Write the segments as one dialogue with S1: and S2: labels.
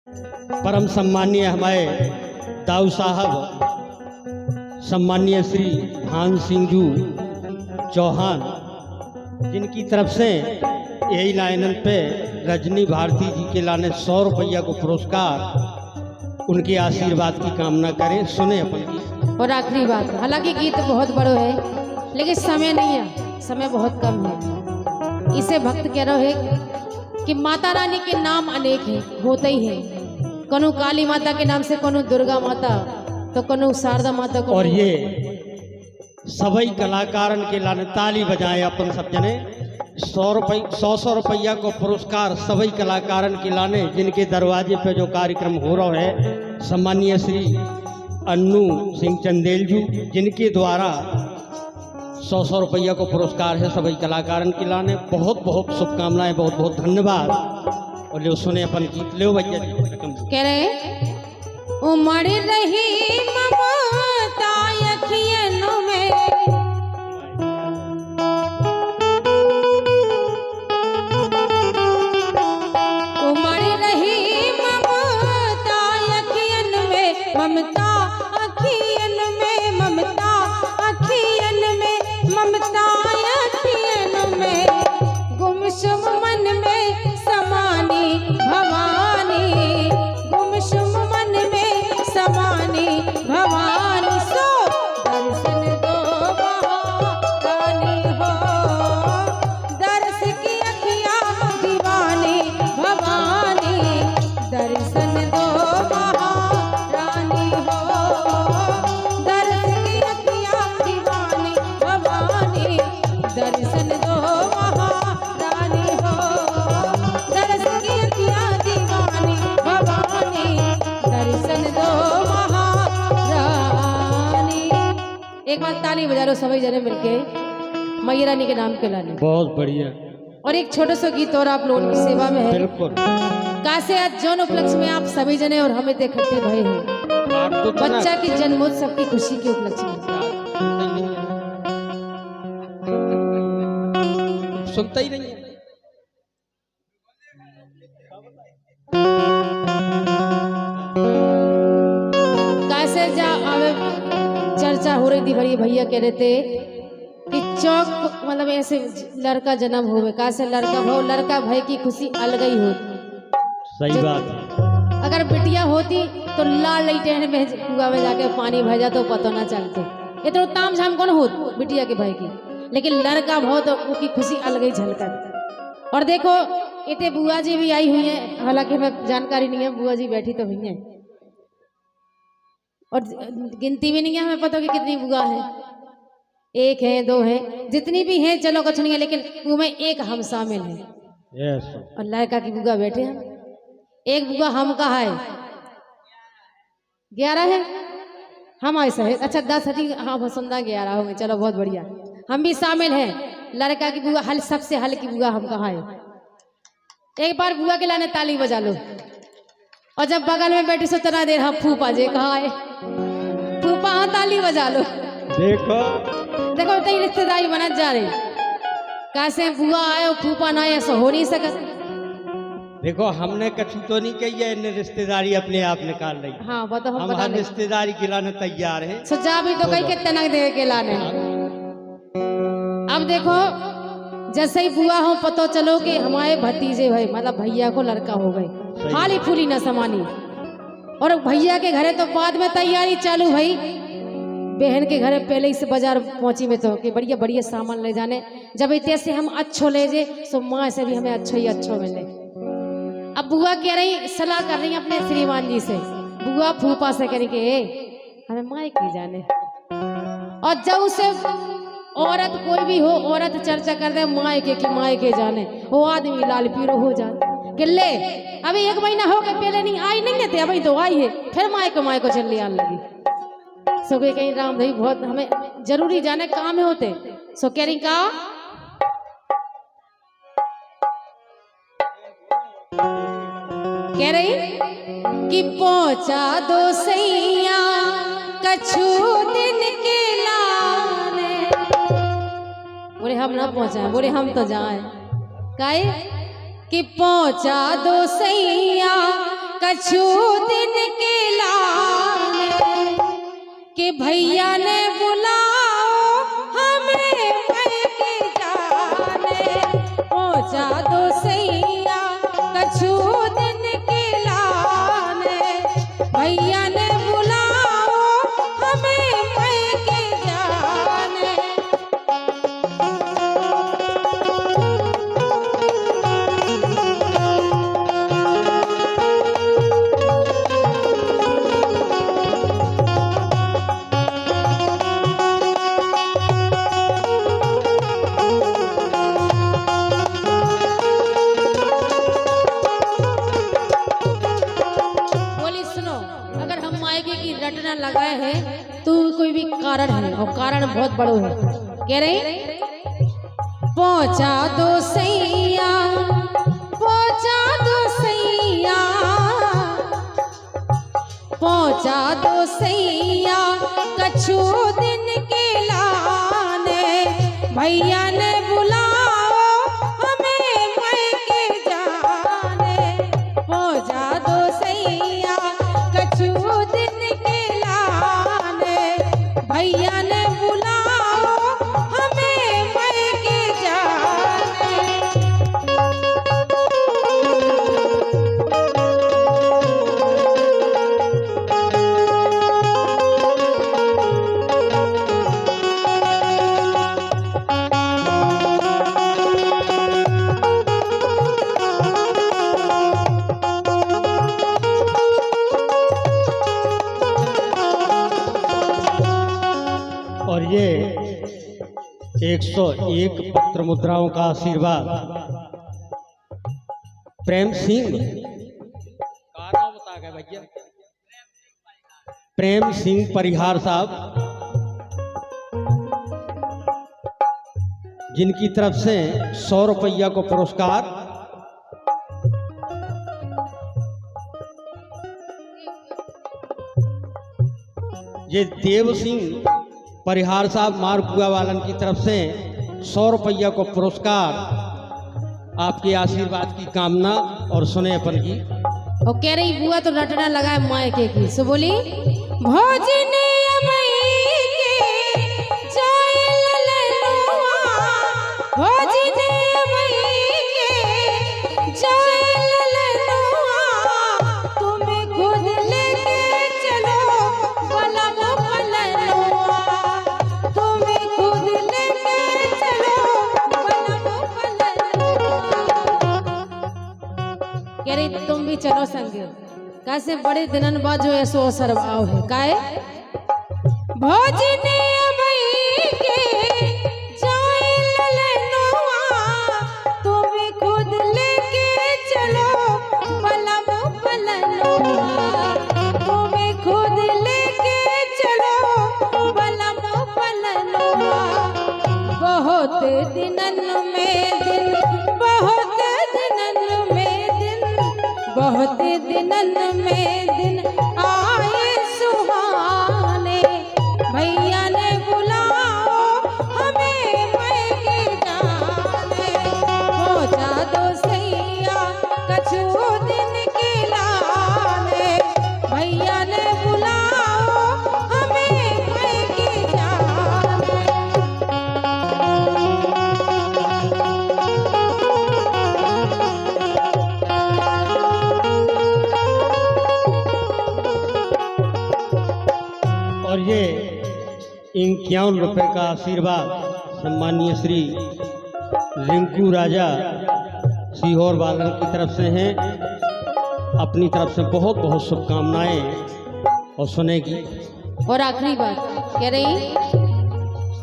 S1: परम सम्मानीय हमारे दाऊ साहब सम्मानीय श्री भान सिंह जू चौहान, जिनकी तरफ से यही लाइनन पे रजनी भारती जी के लाने 100 रुपया को पुरस्कार, उनके आशीर्वाद की कामना करें। सुने अपन गीत।
S2: और आखिरी बात, हालांकि गीत बहुत बड़ो है लेकिन समय नहीं है, समय बहुत कम है। इसे भक्त कह रहे है कि माता रानी के नाम अनेक है, होते ही है। कोनो काली माता के नाम से, कोनो दुर्गा माता, तो कोनो शारदा माता को।
S1: और ये सभी कलाकारन के लाने ताली बजाए अपन सब जने। 100 रुपया को पुरस्कार सभी कलाकारन के लाने, जिनके दरवाजे पे जो कार्यक्रम हो रहा है सम्मानीय श्री अन्नू सिंह चंदेल जी, जिनके द्वारा 100 रुपया को पुरस्कार है सभी कलाकारन के लाने। बहुत बहुत शुभकामनाएं, बहुत बहुत धन्यवाद। और ले सुने अपन गीत ले भैया जी।
S2: कह रहे उमड़ रही ममता अखियन में, उमड़ रही ममता अखियन में, ममता अखियन में, ममता अखियन में, ममता अखियन में, गुमसुम मन में समानी भवानी, गुमसुम मन में समानी भवानी। सो दर्शन दो महारानी हो, दर्श की अखियाँ दीवानी भवानी, दर्शन दो महारानी हो, दर्श की अखियाँ दीवानी भवानी, दर्शन दो महारानी हो, दर्श की अखियाँ दीवानी भवानी, दर्शन दो महारानी। एक बार ताली बजा लो सभी जने मिलके मैया रानी के नाम के लाने।
S1: बहुत बढ़िया।
S2: और एक छोटा सा गीत और आप लोगों की सेवा में है।
S1: बिल्कुल।
S2: कासे आज जौन उपलक्ष्य में आप सभी जने और हमें इकट्ठे भए हैं, बच्चा की जन्मोत्सव की खुशी के उपलक्ष्य में।
S1: सुनता ही नहीं है।
S2: कैसे जा आवे चर्चा हो रही थी भरी, भैया कह रहे थे कि चौक मतलब ऐसे लड़का जन्म होवे, कैसे लड़का भाव, लड़का भाई की खुशी अलग ही होती।
S1: सही बात है।
S2: अगर बिटिया होती तो लाल लैटेन में कुआ में जाके पानी भेजा तो पता ना चलते, ये तो ताम झाम कौन होत बिटिया के भाई की, लेकिन लड़का भाव तो उसकी खुशी अलग ही झलकत। और देखो इतने बुआ जी भी आई हुई हैं, हालांकि हमें जानकारी नहीं है, बुआ जी बैठी तो हुई हैं और गिनती भी नहीं है हमें पता कि कितनी बुआ है, एक है दो है, जितनी भी हैं चलो कुछ नहीं है, लेकिन उनमें एक हम शामिल हैं।
S1: यस।
S2: और लड़का की बुआ बैठे हैं, एक बुआ हम का है, 11 है हम ऐसा है। अच्छा 10 हटी, हाँ पसंदा 11 होंगे, चलो बहुत बढ़िया, हम भी शामिल हैं। लड़का की बुआ हल सबसे हल्की बुआ हम कहा है। एक बार बुआ के लाने ताली बजा लो, और जब बगल में बैठी सो तना देर हम फूफा जे कहा है, फूफा हाँ ताली बजा लो।
S1: देखो
S2: देखो इतनी रिश्तेदारी बनत जा रही, कैसे बुआ आए और फूफा ना आए, ऐसा हो नहीं सकत।
S1: देखो हमने कछु तो नहीं कही है, इन्हें रिश्तेदारी अपने आप निकाल रही।
S2: हाँ वो तो हम
S1: हम
S2: बता
S1: हर
S2: दें।
S1: रिश्तेदारी खिलाने तैयार हैं।
S2: सजा भी तो कहीं के तनक दे के लाने। अब देखो जैसे ही बुआ हो पता चलो कि हमारे भतीजे भाई मतलब भैया को लड़का हो गए, हाली फूली न समानी। और भैया के घरे तो बाद में तैयारी चालू भाई, बहन के घरे पहले ही से बाजार पहुंची में तो कि बढ़िया बढ़िया सामान ले जाने, जब इतने से हम अच्छो ले जे तो माँ से भी हमें अच्छो ही अच्छो मिले। अब बुआ कह रही सलाह कर रही अपने श्रीमान जी से, बुआ फूफा से कह के हमें माँ की जाने। और जब उसे औरत कोई भी हो, औरत चर्चा कर दे माँ के कि माँ के जाने, वो आदमी लाल पीरो हो जाए कि ले अभी 1 महीना हो गया पहले नहीं आई नहीं थे, अभी तो आई है, फिर माँ को चल आने लगी। सो कोई कहीं राम भाई बहुत हमें जरूरी जाने काम में होते, सो कह रही का कह रही कि पहुंचा दो सैया कछु दिन के लाने, बोले हम ना पहुंचाए, बोले हम तो जाए काहे कि पहुंचा दो सैया कछु दिन के लाने कि भैया ने बुलाओ हमें मैके जाने पहुंचा दो सैया कछु दिन के लाने भैया ने बुलाओ हमें मैके जाने। रटना लगाए हैं तो कोई भी कारण है और कारण बहुत बड़ो है। कह रहे पहुंचा दो सैया पहुंचा दो सैया पहुंचा दो सैया कछु दिन के लाने भैया ने बुलाओ हमें मैके जाने पहुंचा दो सैया कछु दिन के लाने भैया ने बुलाओ हमें मैके जाने।
S1: और ये 101 पत्र मुद्राओं का आशीर्वाद प्रेम सिंह का नाम बता गए भैया प्रेम सिंह परिहार साहब जिनकी तरफ से 100 रुपया को पुरस्कार ये देव सिंह परिहार साहब मारकुआ वालन की तरफ से 100 रुपया को पुरस्कार आपके आशीर्वाद की कामना और सुने अपन की।
S2: और कह रही बुआ तो रटना लगाए मायके की सो बोली भोजने तुम भी चलो संगे कैसे बड़े दिनन बाद जो ऐसो असर भाव है काहे भोजने के जाए ललनुआ तुम खुद लेके चलो पलम पलनुआ तुम खुद लेके चलो पलम पलनुआ बहुत दिनन में दिन बहुत दिनन में दिन आए सुहाने भैया ने बुलाओ हमें मैके जाने पहुंचा दो सैया कछु दिन के लाने भैया ने बुलाओ हमें मैके जाने।
S1: और ये 51 रुपए का आशीर्वाद सम्मानीय श्री रिंकू राजा सीहोर वालन की तरफ से हैं। अपनी तरफ से बहुत बहुत शुभकामनाएं और सुनेगी।
S2: और आखिरी बात कह रही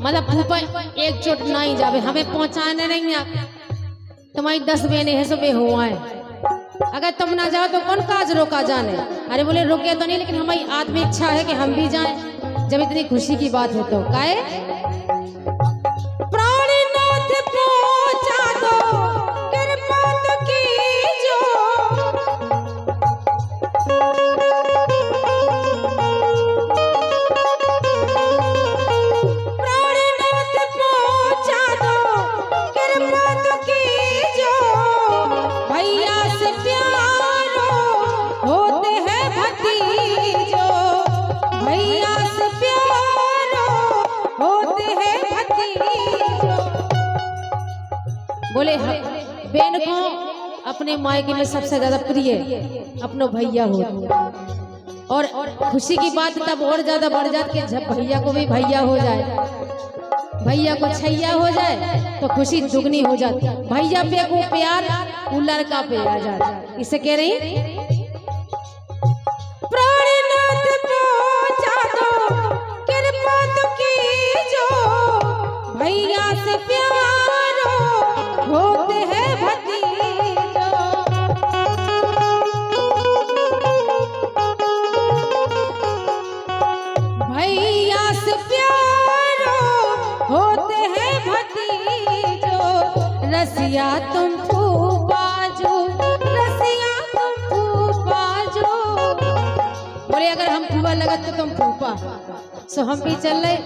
S2: मतलब फूफा एक चोट नहीं जावे हमें पहुंचाने नहीं आ तुम्हारी 10 बहने है सुबह हो आए अगर तुम ना जाओ तो कौन काज रोका जाने। अरे बोले रोके तो नहीं लेकिन हमारी आत्मी इच्छा है कि हम भी जाएं जब इतनी खुशी की बात है तो काहे प्राणनाथ पहुंचा दो कृपा तो कीजो प्राणनाथ पहुंचा दो कृपा तो कीजो भैया से प्यारो हो भतीजो भैया से प्यारो होते हैं भतीजो। बोले बहन को अपने मायके में सबसे ज्यादा प्रिय अपनो भैया हो, और खुशी की बात तब और ज्यादा बढ़ जाती है जब भैया को भी भैया हो जाए, भैया को छैया हो जाए तो खुशी दुगनी हो जाती। भैया पे को प्यार वो लड़का पे आ जाए। इसे कह रही प्राणनाथ पहुंचा दो कृपा तो कीजो भैया से प्यारो होते हैं भतीजो। भैया से प्यारो होते हैं भतीजो, रसिया तुम फूफाजो, रसिया तुम फूफाजो। बोले अगर हम फूफा लगत तो तुम फूफा, सो हम भी चल रहे,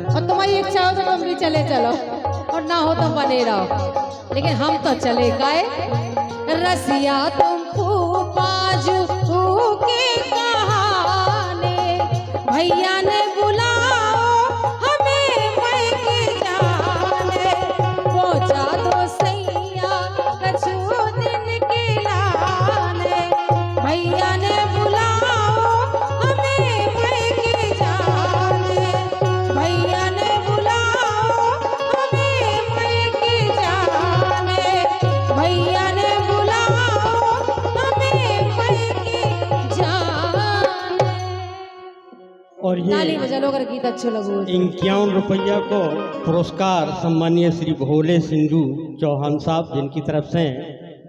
S2: और तुम्हारी इच्छा हो तो तुम भी चले चलो, और ना हो तो बने रहो, लेकिन हम तो चले गए। रसिया तुम फूफाजो के कहाने भैया ने बुलाओ हमें मैके जाने, पहुंचा दो सैया कछु दिन के लाने। भैया ने बुलाओ हमें मैके जाने, भैया ने बुलाओ हमें मैके जाने, भैया ने बुलाओ हमें मैके जाने।
S1: और
S2: ताली
S1: ये
S2: बजा लो अगर गीत अच्छे लगो।
S1: 51 रुपया को पुरस्कार सम्मानीय श्री भोले सिंधु चौहान साहब, जिनकी तरफ से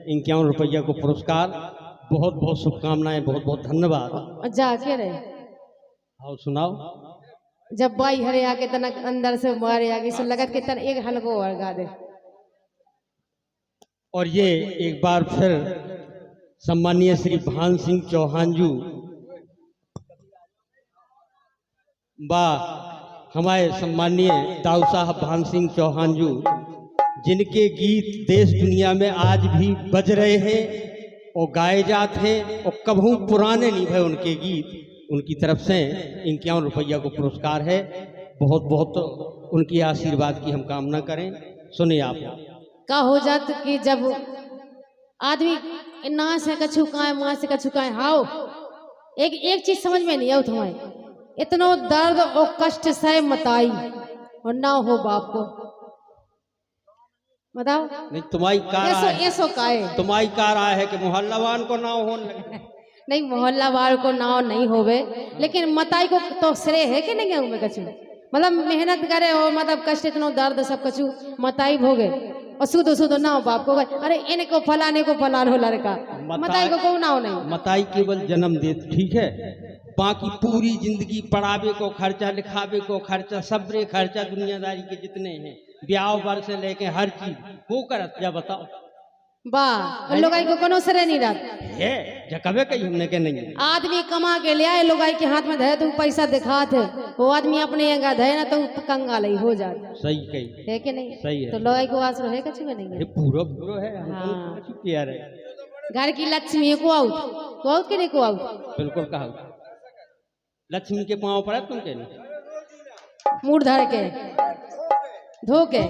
S1: 51 रुपया को पुरस्कार, बहुत बहुत शुभकामनाएं, बहुत बहुत धन्यवाद।
S2: और जाके रहे
S1: आओ सुनाओ।
S2: जब बाई हरे आके तनक अंदर से मारे आगे से लगत के तन एक हलको और गा दे।
S1: और ये एक बार फिर सम्मानीय श्री भान सिंह चौहान जी बा हमारे सम्मानीय दाऊ साहब भान सिंह चौहान जी, जिनके गीत देश दुनिया में आज भी बज रहे हैं और गाए जाते हैं, और कभी पुराने नहीं भय उनके गीत। उनकी तरफ से 51 रुपया को पुरस्कार है। बहुत बहुत उनकी आशीर्वाद की हम कामना करें। सुनिए आप।
S2: का हो जात कि जब आदमी ना से कछु काए माँ से कछु काए, हाओ एक चीज समझ में नहीं आओ तुम्हें, इतनो दर्द और कष्ट सह मताई और ना हो बाप को बताओ।
S1: नहीं तुम्हारी कार
S2: ऐसो
S1: आए,
S2: ऐसो काए
S1: तुम्हारी कार आए है कि मोहल्लावान को ना हो
S2: नहीं, मोहल्ला वाल को नाव नहीं होवे, लेकिन मताई को तो श्रेय है कि नहीं में कछु, मतलब मेहनत करे और मतलब कष्ट इतनो दर्द सब कछु मताई भोगे और सुधो सुधो ना हो बाप को। अरे इनको फलाने को फलान हो लड़का, मताई को को नाव नहीं।
S1: मताई केवल जन्म दे, ठीक है, बाकी पूरी जिंदगी पढ़ावे को खर्चा, लिखावे को खर्चा, सबरे खर्चा दुनियादारी के जितने हैं, ब्याह बर से लेके हर चीज वो करत। क्या बताओ
S2: वाह, लोग को कोनो सरे नहीं रहता
S1: है, जकबे कही हमने के नहीं।
S2: आदमी कमा के ले आए, लोग के हाथ में धे तो पैसा दिखाते, वो आदमी अपने यहाँ धे ना तो कंगाल ही हो जाता।
S1: सही कही
S2: है कि नहीं?
S1: सही है।
S2: तो लोग को आसरो है कछु में नहीं है।
S1: पूरा पूरा है,
S2: हाँ।
S1: हमको प्यार है।
S2: घर की लक्ष्मी को आउट के नहीं को आउट,
S1: बिल्कुल कहा लक्ष्मी के पाँव पर है, तुम के नहीं
S2: मुड़ धर के धो के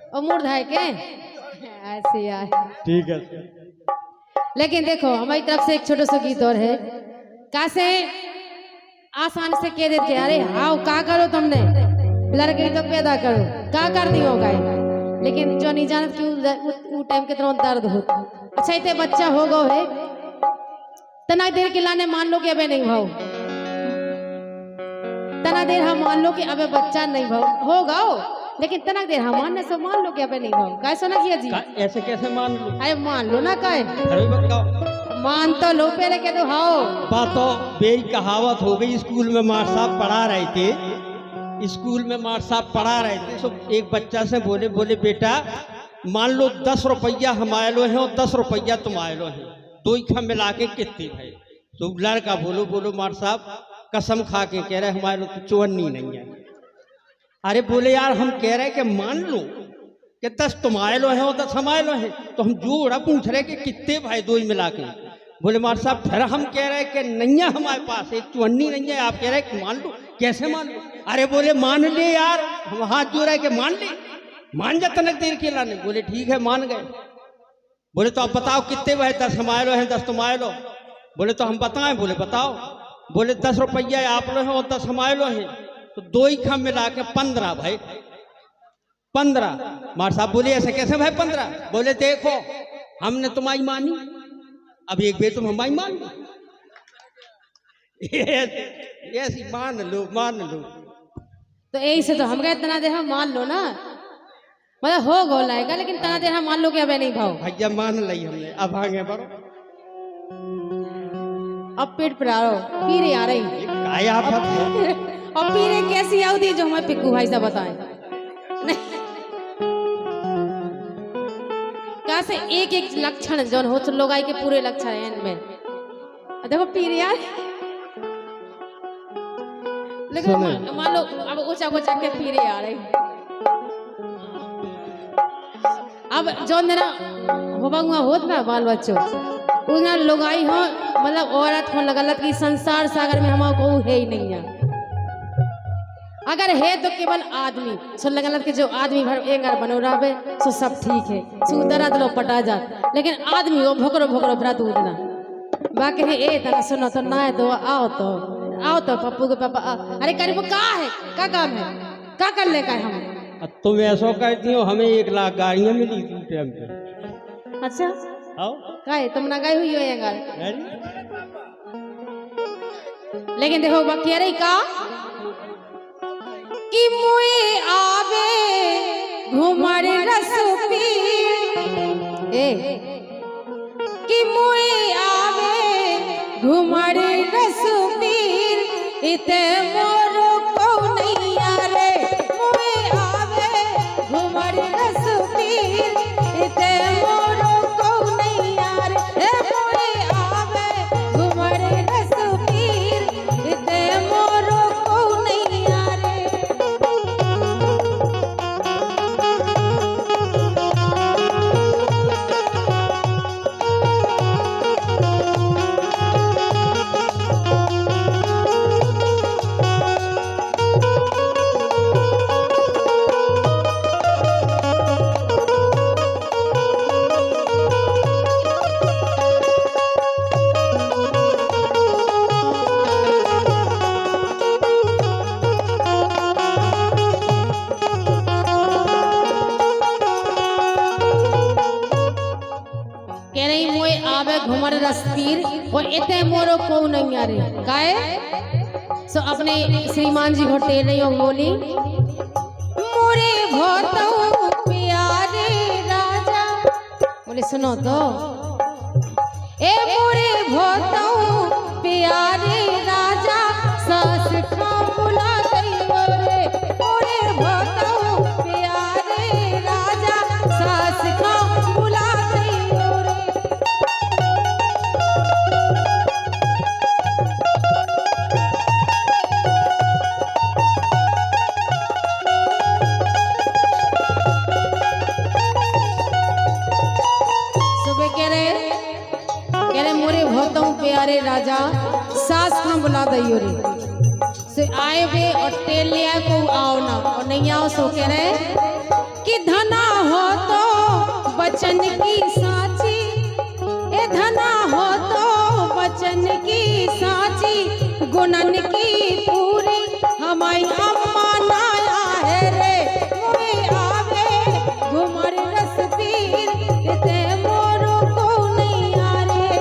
S2: और मुड़ धर के ऐसे यार।
S1: ठीक है।
S2: लेकिन देखो हमारी तरफ से एक छोटा सा गीत और है, कैसे आसान से कह देते अरे आओ का करो तुमने, लड़के तो पैदा करो का कर दी होगा, लेकिन जो नहीं जानत कि वो टाइम कितना दर्द होता। अच्छा इतने बच्चा हो गो है तना देर के लाने मान लो कि अबे नहीं भाव, तना देर हम मान लो कि अबे बच्चा नहीं भाव होगा, लेकिन तना देर हम मानने से मान लो कि अबे नहीं भाव। कैसा ना किया जी,
S1: ऐसे कैसे मान लो?
S2: अरे मान लो ना कहे,
S1: अरे बताओ,
S2: मान तो लो पहले के तो हाओ।
S1: बात तो बेई कहावत हो गई। स्कूल में मास्टर साहब पढ़ा रहे थे, स्कूल में मास्टर साहब पढ़ा रहे थे, तो एक बच्चा से बोले बेटा मान लो 10 रुपया हम आए लो हैं और 10 रुपया तुम आए लो हैं, दो इखा मिला के कितने भाई? तो लड़का बोलो मास्टर साहब कसम खा के कह रहे हमारे लो तो 54 नहीं है। अरे बोले यार हम कह रहे कि मान लो कि 10 तुम आए लो हैं और 10 हम आए लो हैं, तो हम जोड़ा पूछ रहे कि कितने भाई दो ही मिला के? बोले मार साहब फिर हम कह रहे हैं कि नहीं है हमारे पास, एक चुन्नी नहीं है, आप कह रहे हैं कि मान लो। कैसे मान लो? अरे बोले मान ले यार, हम हाथ जोड़ रहे कि मान ले, मान जा तनक देर के लाने। बोले ठीक है मान गए। बोले तो आप बताओ कितने वह 10 हमारे लो हैं 10 तुम्हारे लो। बोले तो हम बताएं। बोले बताओ। बोले 10 रुपया आप लो हैं और 10 हमारे लो हैं, तो दो ही खम मिला के 15 भाई 15। मार साहब बोले ऐसे कैसे भाई 15? बोले देखो हमने तुम्हारी मानी, अब एक बेर तुम हमारी मान लो। ऐसी मान लो मान लो।
S2: तो यही से तो हम गए तना देर हम मान लो ना, मतलब हो गो लाएगा, लेकिन तना देर हम मान लो कि अब नहीं भाव।
S1: भैया मान ली हमने, अब आगे बढ़ो।
S2: अब पेट पर आ रहा हो, पीरे आ रही
S1: काय आफत है।
S2: और पीरे कैसी आउदी जो हमें पिक्कू भाई साहब बताएं। कहा से एक एक लक्षण जो हो लोग आई के पूरे लक्षण है इनमें। देखो पीरे यार, लेकिन मान लो अब ऊंचा ऊंचा के पीरे आ रहे। अब जो ना होगा होत ना बाल बच्चों उन्हें लोग आई हो, मतलब औरत हो लगलत की संसार सागर में हमारा को है ही नहीं है। अगर है तो केवल आदमी सो लगलत के जो आदमी घर एक घर बनो रहे सो सब ठीक है, सुंदर लो पटा जा, लेकिन आदमी वो भोकरो भोकरो भरा दूध ना बाकी है। ए तना सुनो तो ना है तो आओ तो पप्पू के पापा अरे करीब का है, का काम है, का कर ले का हम।
S1: तुम ऐसा कहती हो हमें 1 लाख गाड़ियां मिली थी टाइम पे।
S2: अच्छा
S1: आओ
S2: का है तुम ना गई हुई हो ये घर, लेकिन देखो बकिया रही का कि मुए आवे घुमर रस पीर, ए कि मुए आवे घुमर रस पीर, इते मोरो को नहीं आरे। मुए आवे घुमर रस पीर, इते मोरो को नहीं आरे। ए मुए आवे घुमर रस पीर, इते मोरो को नहीं आरे। घुमर रसपीर और इते मोरो को नहीं आ रही काए सो अपने श्रीमान जी घोटे नहीं हो बोली मोरे भोतऊ प्यारे राजा। बोले सुनो तो ए मोरे भोतऊ प्यारे राजा सास का बुला गई रे। मोरे भोतऊ प्यारे राजा सास का बुला गई रे। प्यारे राजा सास खां बुला दइयो रे से आए बे और तेल ले आए को आओ ना और नहीं आओ सो कह रहे कि धना हो तो बचन की साची। ए धना हो तो बचन की साची गुणन की पूरी हमारी अम्मा नाया है रे। मोए आवे घुमर रस पीर इते मोरो को नहीं आ रे।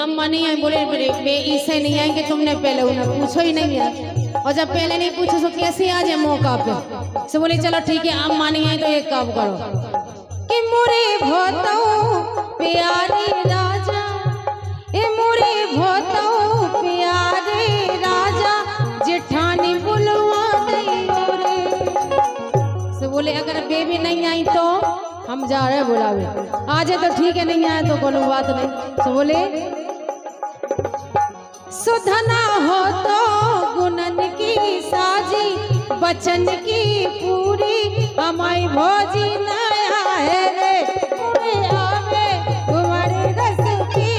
S2: अम्मा नहीं आई। बोले बे इसे नहीं आएंगे तुमने पहले उन्हें पूछो ही नहीं है और जब पहले नहीं पूछो तो कैसे आ जाए मौका पे। से बोले चलो ठीक है अम्मा नहीं आई तो एक काम करो कि मोरे भोतऊ प्यारी राजा ए मोरे भोतो प्यारे राजा जेठानी बुलवा दैयो रे। से बोले अगर बेबी नहीं आई तो हम जा रहे बुलावे, आ जाए तो ठीक है, नहीं आए तो कोनो बात नहीं। तो बोले सुधना हो तो गुणन की साजी बचन की पूरी हमारी भोजी नया है रे उड़े आवे तुम्हारे रस की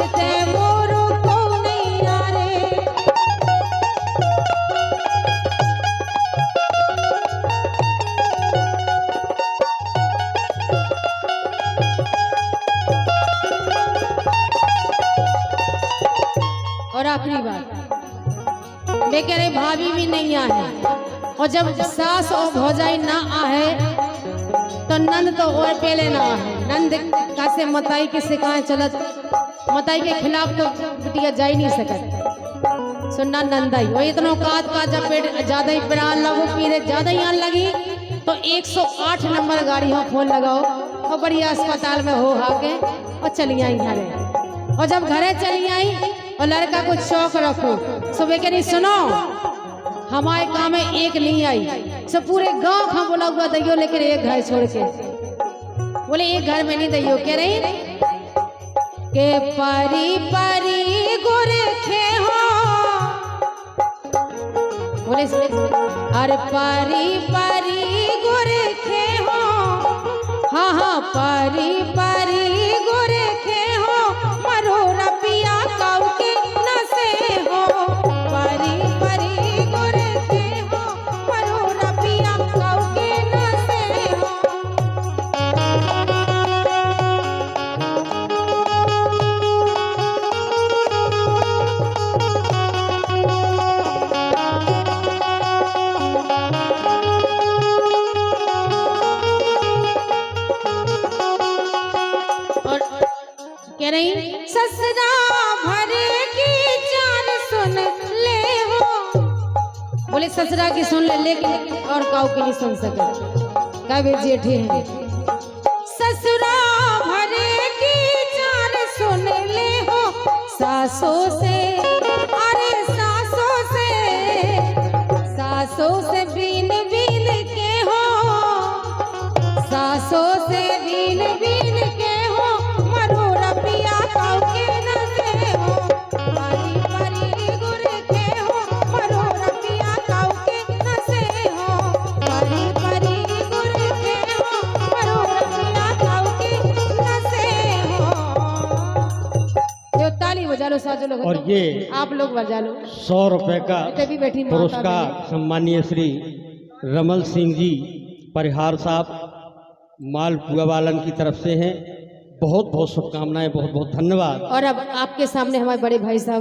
S2: इते मोरू को नहीं आ रे। और आखिरी बात मैं कह रही भाभी भी नहीं आए, और जब सास और भौजाई ना आए तो नंद तो और पहले ना आए। नंद कैसे मताई के सिखाए चलत, मताई के खिलाफ तो बिटिया जा ही नहीं सकत। सुनना नंदाई वो इतना का जब पेट ज्यादा ही प्राण लगो पीरे ज्यादा ही आन लगी तो 108 नंबर गाड़ी हो फोन लगाओ और बड़ी अस्पताल में हो हाके और चली आई घरे। और जब घरे चली आई और लड़का को शौक रखो, सुबह के नहीं सुनो हमारे गाँव में एक नहीं आई, सब पूरे गांव का बोला हुआ दैयो, लेकिन एक घर छोड़ के बोले एक घर में नहीं दैयो। कह रही के परी परी गोरखे हो, बोले अरे परी परी गोरखे हो, हाँ हाँ परी परी गोरखे हो, मरो रबिया काऊ के नसे हो, परी परी गोरखे हो, मरो रबिया काऊ के नसे हो। कह रही ससुरा भरे की जान सुन ले हो, बोले ससुरा की सुन ले लेकिन और काऊ की नहीं सुन सके, कभी जेठे हैं। ससुरा भरे की जान सुन ले हो, सासों से अरे सासों से बीन बीन के हो, सासों से बीन बीन के हो, मरो रबिया काऊ के नसे हो, परी परी गुर के हो, मरो रबिया काऊ के नसे हो, परी परी गुर के हो, मरो रबिया काऊ के नसे हो। जो ताली बजा लो साजो लोग,
S1: और ये
S2: आप लोग बजा लो।
S1: 100 रुपए का
S2: भी बैठी माता
S1: पुरस्कार सम्मानीय श्री रमल सिंह जी परिहार साहब मालपुआ वालन की तरफ से हैं। बहुत बहुत शुभकामनाएं, बहुत बहुत धन्यवाद।
S2: और अब आपके सामने हमारे बड़े भाई साहब